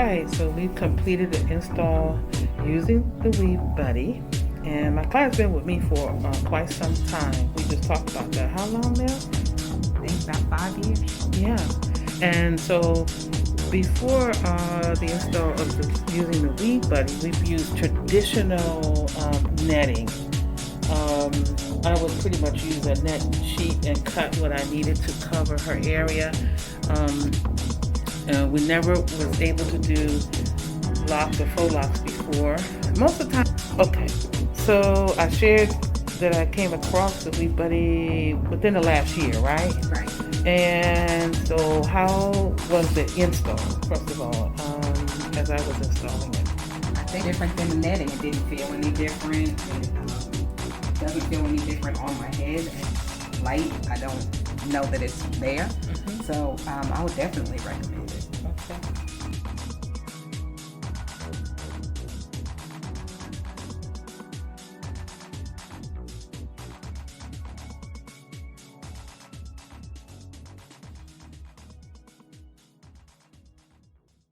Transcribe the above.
Alright, so we completed the install using the WAVY Buddy, and my client's been with me for quite some time. We just talked about that. How long now? I think about 5 years. Yeah, and so before the install of using the WAVY Buddy, we've used traditional netting. I would pretty much use a net sheet and cut what I needed to cover her area. We never was able to do LOCS or faux LOCS before. Most of the time, okay. So I shared that I came across the WAVY Buddy within the last year, right? Right. And so how was the install, first of all, as I was installing it? I think different than the netting. It didn't feel any different. It doesn't feel any different on my head. It's light. I don't know that it's there. So I would definitely recommend it. Okay.